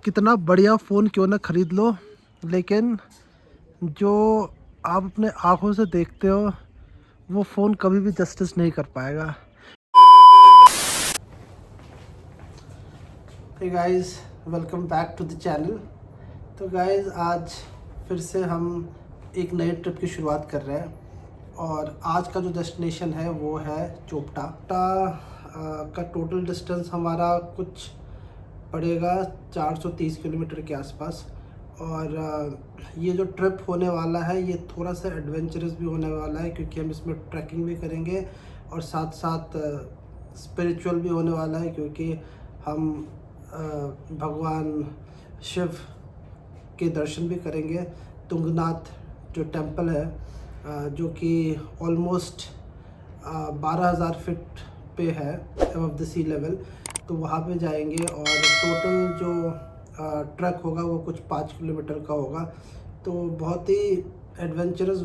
कितना बढ़िया फ़ोन क्यों ना ख़रीद लो, लेकिन जो आप अपने आँखों से देखते हो वो फ़ोन कभी भी जस्टिस नहीं कर पाएगा। Hey guys, welcome back to the channel. तो गाइस, आज फिर से हम एक नए ट्रिप की शुरुआत कर रहे हैं और आज का जो डेस्टिनेशन है वो है चोपटा का टोटल डिस्टेंस हमारा कुछ पड़ेगा 430 किलोमीटर के आसपास। और ये जो ट्रिप होने वाला है ये थोड़ा सा एडवेंचरस भी होने वाला है, क्योंकि हम इसमें ट्रैकिंग भी करेंगे और साथ साथ स्पिरिचुअल भी होने वाला है, क्योंकि हम भगवान शिव के दर्शन भी करेंगे। तुंगनाथ जो टेंपल है, जो कि ऑलमोस्ट 12,000 फीट पे है अबव द सी लेवल, तो वहाँ पे जाएंगे। और टोटल जो ट्रैक होगा वो कुछ 5 किलोमीटर का होगा। तो बहुत ही एडवेंचरस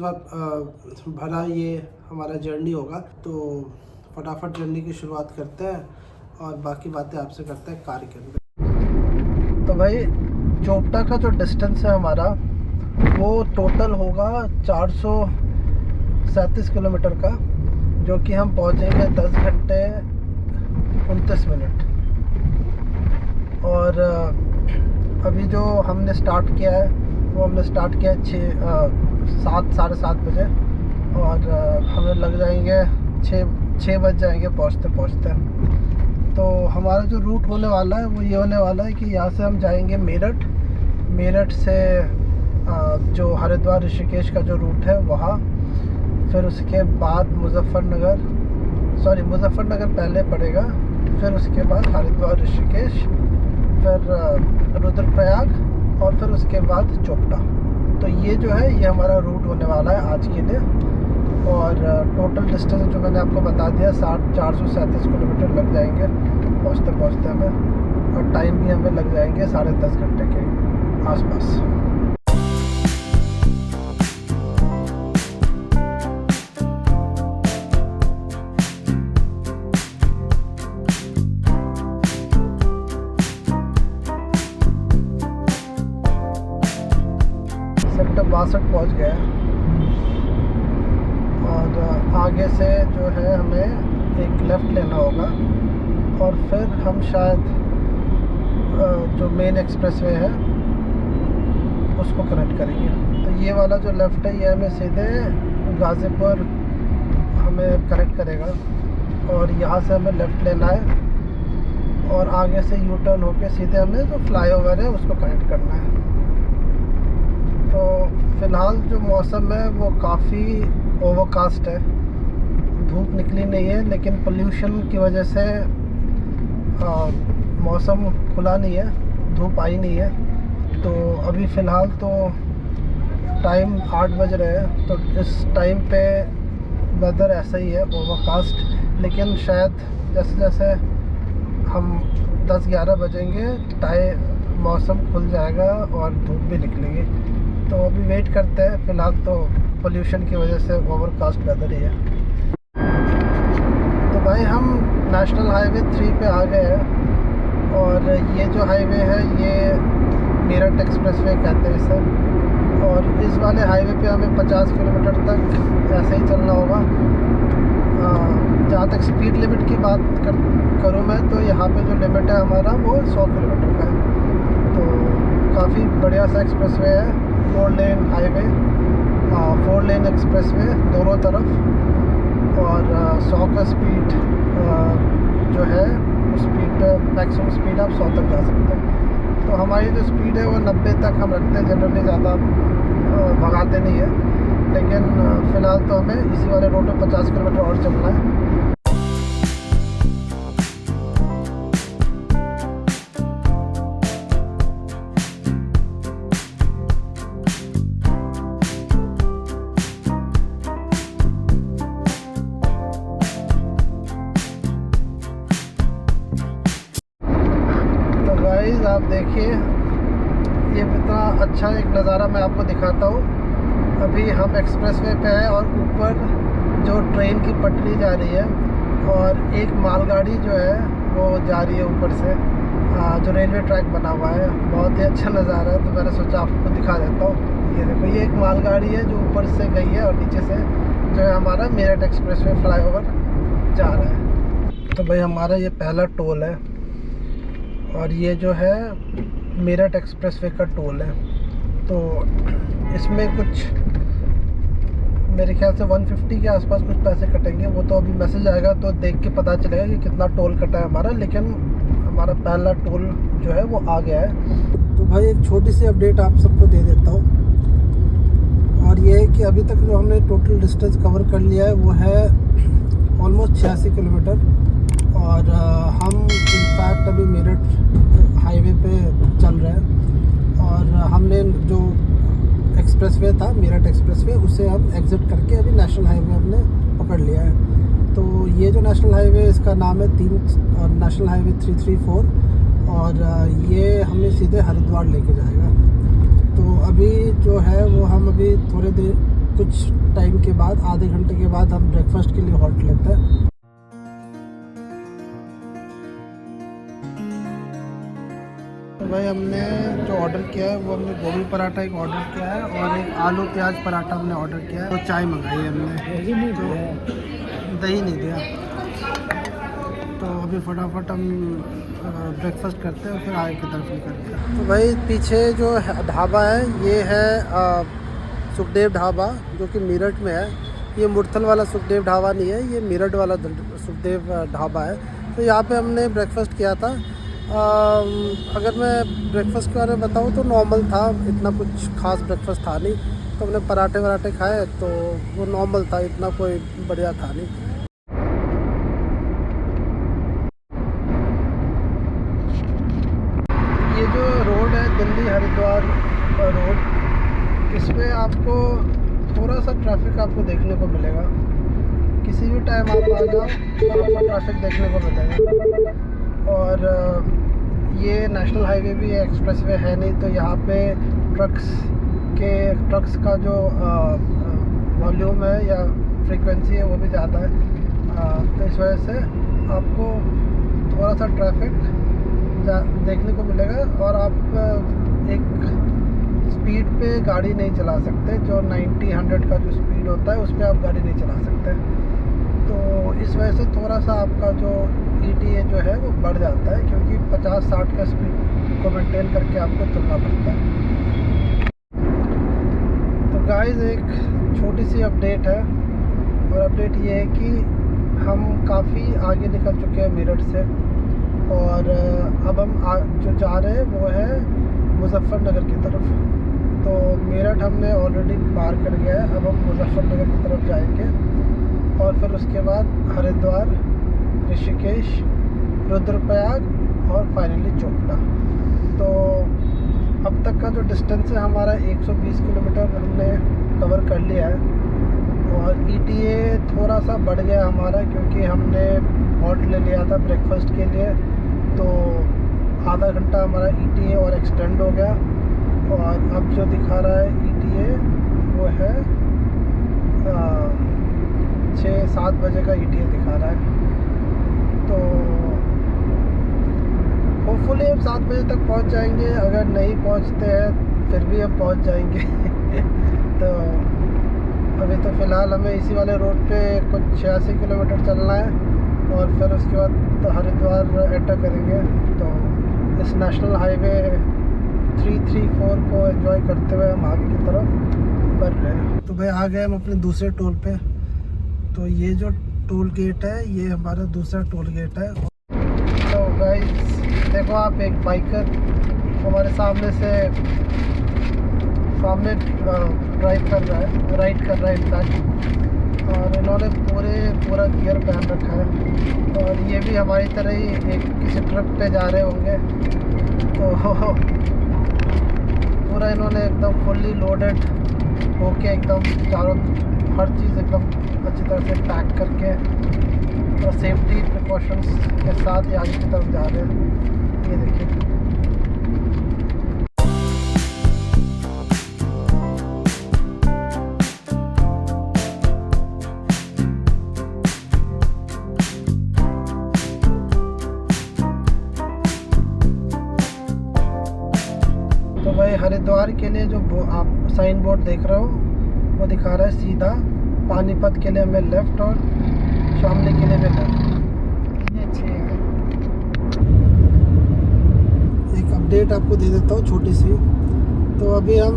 भरा ये हमारा जर्नी होगा। तो फटाफट जर्नी की शुरुआत करते हैं और बाकी बातें आपसे करते हैं कार के अंदर। तो भाई, चोपटा का जो डिस्टेंस है हमारा वो टोटल होगा 437 किलोमीटर का, जो कि हम पहुंचेंगे 10 घंटे 29 मिनट। और अभी जो हमने स्टार्ट किया है वो हमने स्टार्ट किया है 7 साढ़े 7 बजे, और हमें लग जाएंगे 6 बज जाएंगे पहुंचते। तो हमारा जो रूट होने वाला है वो ये होने वाला है कि यहाँ से हम जाएंगे मेरठ से जो हरिद्वार ऋषिकेश का जो रूट है वहाँ, फिर उसके बाद मुजफ्फरनगर पहले पड़ेगा, फिर उसके बाद हरिद्वार ऋषिकेश, फिर रुद्रप्रयाग और फिर उसके बाद चोपटा। तो ये जो है ये हमारा रूट होने वाला है आज के लिए। और टोटल डिस्टेंस जो मैंने आपको बता दिया 437 किलोमीटर लग जाएंगे पहुँचते हमें, और टाइम भी हमें लग जाएंगे 10.5 घंटे के आसपास। सेक्टर 62 पहुँच गए और आगे से जो है हमें एक लेफ़्ट लेना होगा और फिर हम शायद जो मेन एक्सप्रेसवे है उसको कनेक्ट करेंगे। तो ये वाला जो लेफ़्ट है ये हमें सीधे गाज़ीपुर हमें कनेक्ट करेगा, और यहाँ से हमें लेफ़्ट लेना है और आगे से यू टर्न होके सीधे हमें जो फ्लाईओवर है उसको कनेक्ट करना है। तो फ़िलहाल जो मौसम है वो काफ़ी ओवरकास्ट है, धूप निकली नहीं है, लेकिन पोल्यूशन की वजह से मौसम खुला नहीं है, धूप आई नहीं है। तो अभी फ़िलहाल तो टाइम 8 बज रहे हैं, तो इस टाइम पे वेदर ऐसा ही है, ओवरकास्ट। लेकिन शायद जैसे जैसे हम 10-11 बजेंगे मौसम खुल जाएगा और धूप भी निकलेगी। तो अभी वेट करते हैं, फ़िलहाल तो पोल्यूशन की वजह से ओवरकास्ट वेदर ही है। तो भाई, हम नेशनल हाईवे 3 पे आ गए हैं, और ये जो हाईवे है ये मेरठ एक्सप्रेसवे कहते हैं इसे। और इस वाले हाईवे पे हमें 50 किलोमीटर तक ऐसे ही चलना होगा। जहाँ तक स्पीड लिमिट की बात करूँ मैं, तो यहाँ पे जो लिमिट है हमारा वो 100 किलोमीटर का है। तो काफ़ी बढ़िया सा एक्सप्रेसवे है, 4 लेन हाईवे, 4 लेन एक्सप्रेसवे दोनों तरफ, और 100 का स्पीड जो है उस स्पीड पे मैक्सिमम स्पीड आप 100 तक जा सकते हैं। तो हमारी जो स्पीड है वो 90 तक हम रखते हैं, जनरली ज़्यादा भगाते नहीं है। लेकिन फ़िलहाल तो हमें इसी वाले रोड पे 50 किलोमीटर और चलना है। आप देखिए, ये कितना अच्छा एक नज़ारा मैं आपको दिखाता हूँ। अभी हम एक्सप्रेसवे पे हैं और ऊपर जो ट्रेन की पटरी जा रही है और एक मालगाड़ी जो है वो जा रही है ऊपर से, जो रेलवे ट्रैक बना हुआ है, बहुत ही अच्छा नज़ारा है। तो मैंने सोचा आपको दिखा देता हूँ। ये देखो, ये एक मालगाड़ी है जो ऊपर से गई है और नीचे से जो है हमारा मेरठ एक्सप्रेसवे फ्लाईओवर जा रहा है। तो भाई हमारा ये पहला टोल है और ये जो है मेरठ एक्सप्रेसवे का टोल है। तो इसमें कुछ मेरे ख्याल से 150 के आसपास कुछ पैसे कटेंगे। वो तो अभी मैसेज आएगा तो देख के पता चलेगा कि कितना टोल कटा है हमारा। लेकिन हमारा पहला टोल जो है वो आ गया है। तो भाई एक छोटी सी अपडेट आप सबको दे देता हूँ, और ये है कि अभी तक जो हमने टोटल डिस्टेंस कवर कर लिया है वो है ऑलमोस्ट 86 किलोमीटर। और हम इनफैक्ट अभी मेरठ हाईवे पे चल रहे हैं और हमने जो एक्सप्रेसवे था मेरठ एक्सप्रेसवे, उसे हम एग्ज़िट करके अभी नेशनल हाईवे हमने पकड़ लिया है। तो ये जो नेशनल हाईवे, इसका नाम है नेशनल हाईवे 334 और ये हमें सीधे हरिद्वार लेके जाएगा। तो अभी जो है वो हम अभी थोड़े देर कुछ टाइम के बाद, आधे घंटे के बाद हम ब्रेकफास्ट के लिए हॉल्ट लेते हैं। तो भाई हमने जो ऑर्डर किया है वो हमने गोभी पराठा एक ऑर्डर किया है और एक आलू प्याज पराठा हमने ऑर्डर किया है। तो चाय मंगाई है हमने, तो दही नहीं दिया। तो अभी फटाफट हम ब्रेकफास्ट करते हैं और फिर आगे की तरफ निकलते हैं। तो भाई पीछे जो ढाबा है ये है सुखदेव ढाबा, जो कि मेरठ में है। ये मुरथल वाला सुखदेव ढाबा नहीं है, ये मेरठ वाला सुखदेव ढाबा है। तो यहाँ पे हमने ब्रेकफास्ट किया था। अगर मैं ब्रेकफास्ट के बारे में बताऊँ तो नॉर्मल था, इतना कुछ खास ब्रेकफास्ट था नहीं। तो हमने पराठे वराठे खाए तो वो नॉर्मल था, इतना कोई बढ़िया था नहीं। ये जो रोड है दिल्ली हरिद्वार रोड, इस पर आपको थोड़ा सा ट्रैफिक आपको देखने को मिलेगा। किसी भी टाइम आप आ जाओ तो आपको ट्रैफिक देखने को मिलेगा। और ये नेशनल हाईवे भी है, एक्सप्रेसवे है नहीं, तो यहाँ पे ट्रक्स का जो वॉल्यूम है या फ्रीक्वेंसी है वो भी ज़्यादा है। तो इस वजह से आपको थोड़ा सा ट्रैफिक देखने को मिलेगा। और आप एक स्पीड पे गाड़ी नहीं चला सकते, जो 90-100 का जो स्पीड होता है उस पर आप गाड़ी नहीं चला सकते। तो इस वजह से थोड़ा सा आपका जो ETA जो है वो बढ़ जाता है, क्योंकि 50-60 का स्पीड को मेंटेन करके आपको चलना पड़ता है। तो गाइस एक छोटी सी अपडेट है, और अपडेट ये है कि हम काफ़ी आगे निकल चुके हैं मेरठ से। और अब हम जो जा रहे हैं वो है मुजफ्फरनगर की तरफ। तो मेरठ हमने ऑलरेडी पार कर गया है, अब हम मुजफ्फरनगर की तरफ जाएंगे और फिर उसके बाद हरिद्वार, ऋषिकेश, रुद्रप्रयाग और फाइनली चोपड़ा। तो अब तक का जो डिस्टेंस है हमारा 120 किलोमीटर हमने कवर कर लिया है। और ETA थोड़ा सा बढ़ गया हमारा, क्योंकि हमने हॉल्ट ले लिया था ब्रेकफास्ट के लिए। तो आधा घंटा हमारा ETA और एक्सटेंड हो गया। और अब जो दिखा रहा है ETA वो है 6-7 बजे का ETA दिखा रहा है। तो होपफुली हम 7 बजे तक पहुंच जाएंगे। अगर नहीं पहुंचते हैं फिर भी हम पहुंच जाएंगे। तो अभी तो फ़िलहाल हमें इसी वाले रोड पे कुछ 86 किलोमीटर चलना है और फिर उसके बाद हरिद्वार एंटर करेंगे। तो इस नेशनल हाईवे 334 को एंजॉय करते हुए हम आगे की तरफ बढ़ रहे हैं। तो भाई आ गए हम अपने दूसरे टोल पे। तो ये जो टोल गेट है ये हमारा दूसरा टोल गेट है। तो गाइस देखो, आप एक बाइकर हमारे सामने ड्राइव कर रहा है, राइड कर रहा है इनफैक्ट। और इन्होंने पूरा गियर पहन रखा है। और ये भी हमारी तरह ही एक किसी ट्रिप पे जा रहे होंगे। तो पूरा इन्होंने एकदम फुल्ली लोडेड होके एकदम चारों हर चीज़ एकदम अच्छी तरह से पैक करके और सेफ्टी प्रिकॉशंस के साथ ही आगे की तरफ जा रहे हैं। ये देखिए। आप साइन बोर्ड देख रहे हो वो दिखा रहा है सीधा पानीपत के लिए हमें लेफ़्ट और शामली के लिए हमें लेफ़्ट। अच्छे है। एक अपडेट आपको दे देता हूँ छोटी सी। तो अभी हम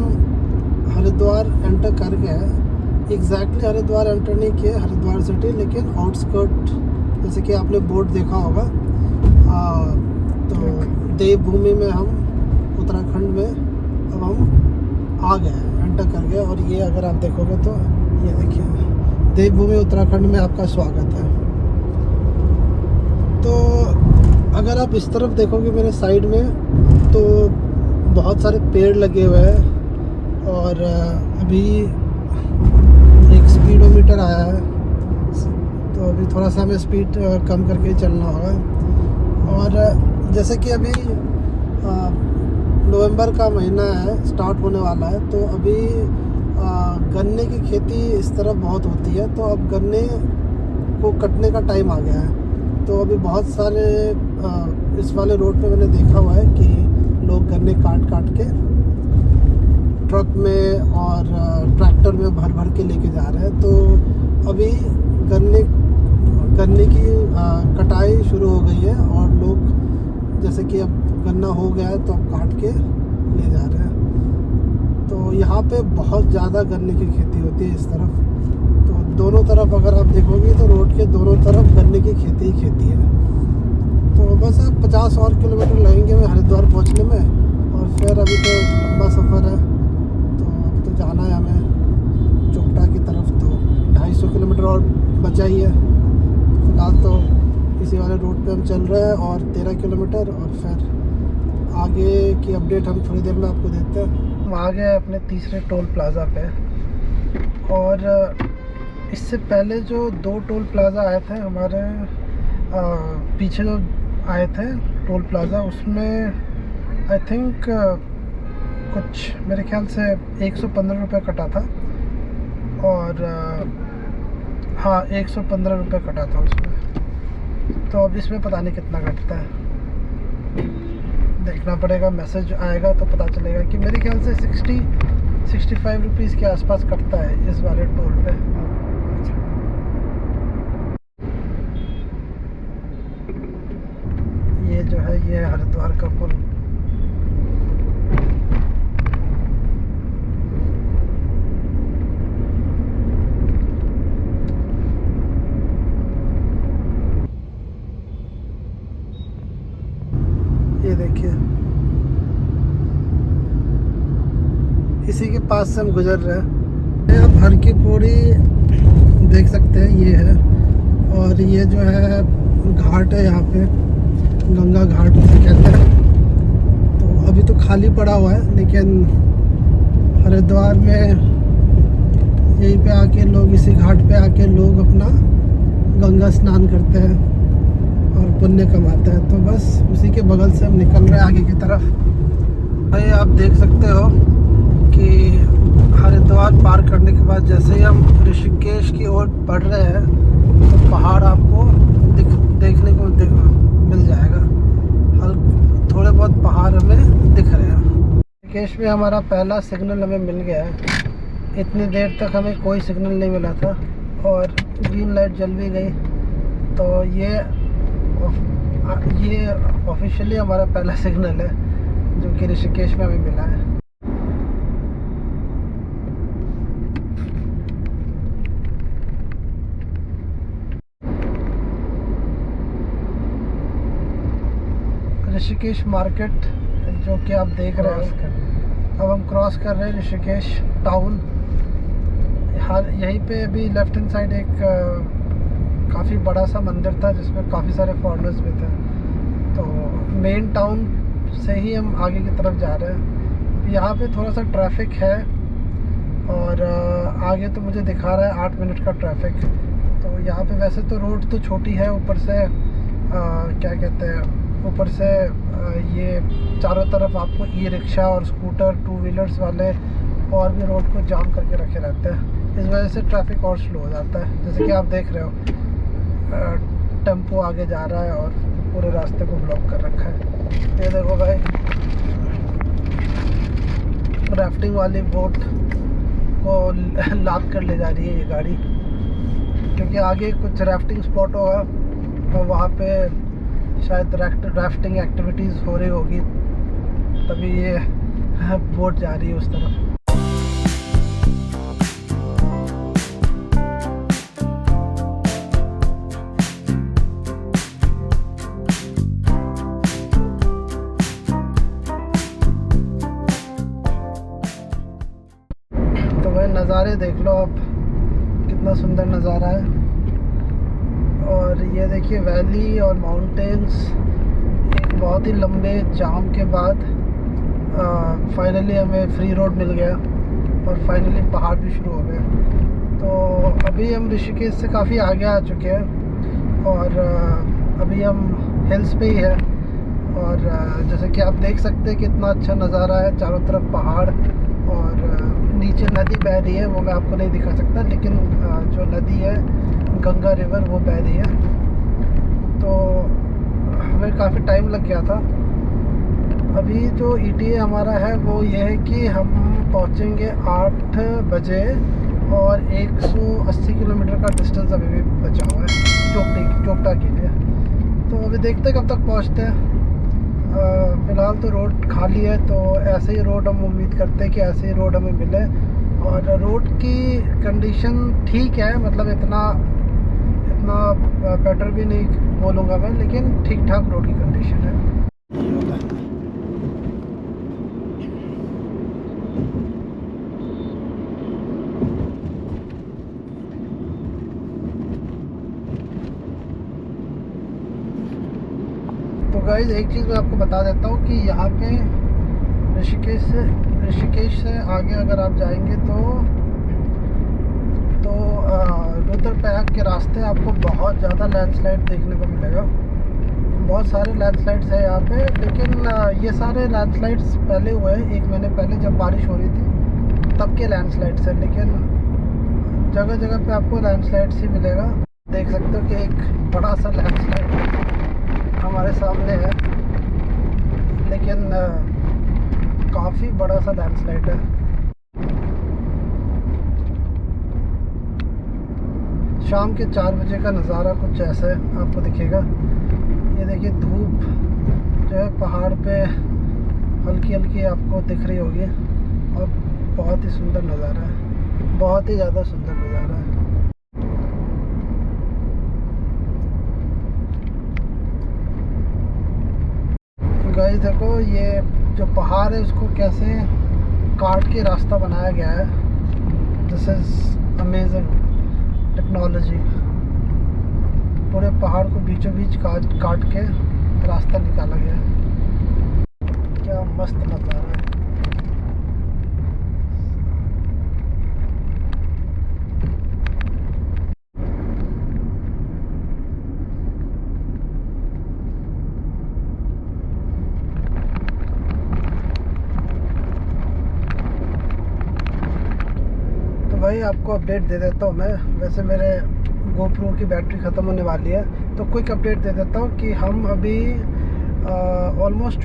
हरिद्वार एंटर कर गए हैं। एग्जैक्टली हरिद्वार एंटर नहीं किए, हरिद्वार सिटी, लेकिन आउटस्कर्ट, जैसे कि आपने बोर्ड देखा होगा। तो देवभूमि में हम, उत्तराखंड में अब हम आ गए हैं, एंटर कर गए। और ये अगर आप देखोगे तो ये देखिए, देवभूमि उत्तराखंड में आपका स्वागत है। तो अगर आप इस तरफ देखोगे मेरे साइड में, तो बहुत सारे पेड़ लगे हुए हैं। और अभी एक स्पीडोमीटर आया है, तो अभी थोड़ा सा हमें स्पीड कम करके चलना होगा। और जैसे कि अभी नवंबर का महीना है, स्टार्ट होने वाला है, तो अभी गन्ने की खेती इस तरफ बहुत होती है। तो अब गन्ने को कटने का टाइम आ गया है। तो अभी बहुत सारे इस वाले रोड पे मैंने देखा हुआ है कि लोग गन्ने काट काट के ट्रक में और ट्रैक्टर में भर भर के लेके जा रहे हैं। तो अभी गन्ने की कटाई शुरू हो गई है और लोग, जैसे कि अब गन्ना हो गया है तो अब काट के ले जा रहे हैं। तो यहाँ पे बहुत ज़्यादा गन्ने की खेती होती है इस तरफ। तो दोनों तरफ अगर आप देखोगे तो रोड के दोनों तरफ गन्ने की खेती ही खेती है। तो बस अब 50 और किलोमीटर लगेंगे हमें हरिद्वार पहुँचने में। और फिर अभी तो लंबा सफ़र है, तो अब तो जाना है हमें चोपटा की तरफ। तो 250 किलोमीटर और बचा ही है। फिलहाल तो इसी वाले रोड पे हम चल रहे हैं और 13 किलोमीटर, और फिर आगे की अपडेट हम थोड़ी देर में आपको देते हैं। हम आ गए अपने तीसरे टोल प्लाज़ा पे। और इससे पहले जो 2 टोल प्लाज़ा आए थे हमारे पीछे जो आए थे टोल प्लाज़ा, उसमें आई थिंक कुछ मेरे ख्याल से 115 रुपये कटा था। और हाँ, 115 रुपये कटा था उसमें। तो अब इसमें पता नहीं कितना कटता है, देखना पड़ेगा। मैसेज आएगा तो पता चलेगा कि मेरे ख्याल से 65 रुपीज़ के आसपास कटता है इस वाले टोल पे। ये जो है ये हरिद्वार का पुल। ये देखिए, इसी के पास से हम गुजर रहे हैं। आप हर की पौड़ी देख सकते हैं, ये है। और ये जो है घाट है, यहाँ पे गंगा घाट उसे कहते हैं। तो अभी तो खाली पड़ा हुआ है, लेकिन हरिद्वार में यहीं पे आके लोग, इसी घाट पे आके लोग अपना गंगा स्नान करते हैं और पुण्य कमाते हैं। तो बस उसी के बगल से हम निकल रहे हैं आगे की तरफ। भाई आप देख सकते हो कि हरिद्वार पार करने के बाद जैसे ही हम ऋषिकेश की ओर बढ़ रहे हैं, तो पहाड़ आपको देखने को मिल जाएगा। थोड़े बहुत पहाड़ हमें दिख रहे हैं। ऋषिकेश में हमारा पहला सिग्नल हमें मिल गया है। इतनी देर तक हमें कोई सिग्नल नहीं मिला था और ग्रीन लाइट जल भी गई। तो ये ऑफिशियली हमारा पहला सिग्नल है जो कि ऋषिकेश में हमें मिला है। ऋषिकेश मार्केट जो कि आप देख रहे हैं, अब हम क्रॉस कर रहे हैं ऋषिकेश टाउन। यहीं पे अभी लेफ्ट हैंड साइड एक काफ़ी बड़ा सा मंदिर था जिसमें काफ़ी सारे फॉरेनर्स भी थे। तो मेन टाउन से ही हम आगे की तरफ जा रहे हैं। यहाँ पे थोड़ा सा ट्रैफिक है और आगे तो मुझे दिखा रहा है 8 मिनट का ट्रैफिक। तो यहाँ पे वैसे तो रोड तो छोटी है, ऊपर से क्या कहते हैं, ऊपर से ये चारों तरफ आपको ई रिक्शा और स्कूटर, 2 व्हीलर्स वाले और भी रोड को जाम करके रखे रहते हैं। इस वजह से ट्रैफिक और स्लो हो जाता है। जैसे कि आप देख रहे हो, टेम्पो आगे जा रहा है और पूरे रास्ते को ब्लॉक कर रखा है। ये देखो भाई, राफ्टिंग वाली बोट को लाद कर ले जा रही है ये गाड़ी, क्योंकि आगे कुछ राफ्टिंग स्पॉट होगा और वहाँ पे शायद राफ्टिंग एक्टिविटीज़ हो रही होगी, तभी ये बोट जा रही है उस तरफ। तो भाई नज़ारे देख लो आप, कितना सुंदर नज़ारा है। और ये देखिए वैली और माउंटेन्स, एक बहुत ही लंबे जाम के बाद फाइनली हमें फ्री रोड मिल गया और फाइनली पहाड़ भी शुरू हो गए। तो अभी हम ऋषिकेश से काफ़ी आगे आ चुके हैं और अभी हम हिल्स पे ही है। और जैसे कि आप देख सकते हैं कितना अच्छा नज़ारा है, चारों तरफ पहाड़ और नीचे नदी बह रही है, वो मैं आपको नहीं दिखा सकता, लेकिन जो नदी है गंगा रिवर वो बह रही है। तो हमें काफ़ी टाइम लग गया था। अभी जो ETA हमारा है वो ये है कि हम पहुंचेंगे 8 बजे और 180 किलोमीटर का डिस्टेंस अभी भी बचा हुआ है चोपटा के लिए। तो अभी देखते हैं कब तक पहुंचते हैं। फ़िलहाल तो रोड खाली है, तो ऐसे ही रोड हम उम्मीद करते हैं कि ऐसे ही रोड हमें मिले। और रोड की कंडीशन ठीक है, मतलब इतना बेटर भी नहीं बोलूँगा मैं, लेकिन ठीक ठाक रोड की कंडीशन है। तो गाइस एक चीज़ मैं आपको बता देता हूँ कि यहाँ पे ऋषिकेश से आगे अगर आप जाएंगे तो रुद्रप्रयाग के रास्ते आपको बहुत ज़्यादा लैंडस्लाइड देखने को मिलेगा। बहुत सारे लैंडस्लाइड्स है यहाँ पे, लेकिन ये सारे लैंडस्लाइड्स पहले हुए हैं 1 महीने पहले जब बारिश हो रही थी तब के लैंडस्लाइड्स है। लेकिन जगह जगह पे आपको लैंडस्लाइड्स ही मिलेगा। देख सकते हो कि एक बड़ा सा लैंडस्लाइड हमारे सामने है, लेकिन काफ़ी बड़ा सा लैंडस्लाइड है। शाम के 4 बजे का नज़ारा कुछ ऐसा है, आपको दिखेगा। ये देखिए धूप जो है पहाड़ पे हल्की हल्की आपको दिख रही होगी और बहुत ही सुंदर नज़ारा है, बहुत ही ज़्यादा सुंदर नज़ारा है। गाइस देखो ये जो पहाड़ है उसको कैसे काट के रास्ता बनाया गया है। This is amazing technology. पूरे पहाड़ को बीचों बीच काट के रास्ता निकाला गया है। क्या मस्त नज़ारा है। भाई आपको अपडेट दे देता हूँ मैं। वैसे मेरे GoPro की बैटरी ख़त्म होने वाली है, तो क्विक अपडेट दे देता हूँ कि हम अभी ऑलमोस्ट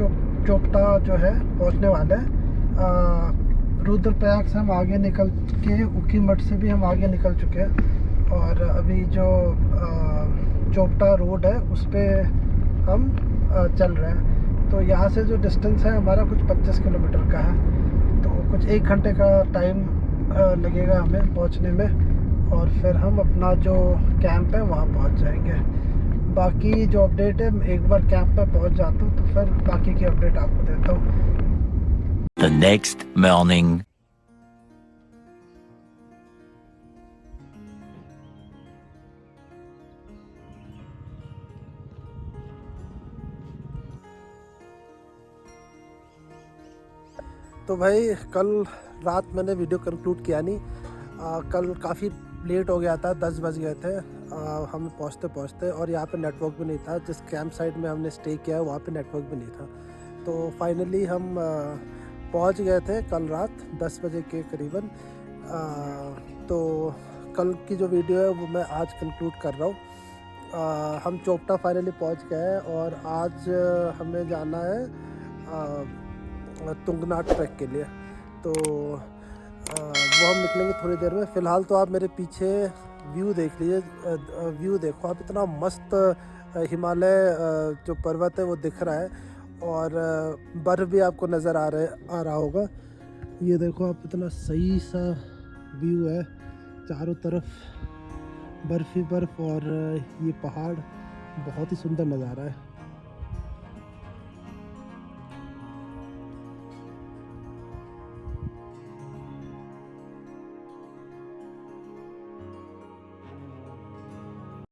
चोपटा जो है पहुँचने वाले हैं। रुद्रप्रयाग से हम आगे निकल के ऊखीमठ से भी हम आगे निकल चुके हैं और अभी जो चोपटा रोड है उस पर हम चल रहे हैं। तो यहाँ से जो डिस्टेंस है हमारा कुछ 25 किलोमीटर का है, तो कुछ 1 घंटे का टाइम लगेगा हमें पहुंचने में और फिर हम अपना जो कैंप है वहाँ पहुंच जाएंगे। बाकी जो अपडेट है, एक बार कैंप पे पहुंच जाता हूँ तो फिर बाकी की अपडेट आपको देता हूँ। The next morning. तो भाई कल रात मैंने वीडियो कंक्लूड किया नहीं। कल काफ़ी लेट हो गया था, 10 बज गए थे हमें पहुँचते और यहाँ पे नेटवर्क भी नहीं था। जिस कैंप साइट में हमने स्टे किया है वहाँ पे नेटवर्क भी नहीं था। तो फाइनली हम पहुँच गए थे कल रात 10 बजे के करीबन। तो कल की जो वीडियो है वो मैं आज कंक्लूड कर रहा हूँ। हम चोपटा फाइनली पहुँच गए और आज हमें जाना है तुंगनाथ ट्रैक के लिए। तो वो हम निकलेंगे थोड़ी देर में। फ़िलहाल तो आप मेरे पीछे व्यू देख लीजिए, व्यू देखो आप, इतना मस्त हिमालय जो पर्वत है वो दिख रहा है, और बर्फ़ भी आपको नज़र आ रहा होगा। ये देखो आप, इतना सही सा व्यू है, चारों तरफ बर्फ़ ही बर्फ़, और ये पहाड़ बहुत ही सुंदर नज़ारा है।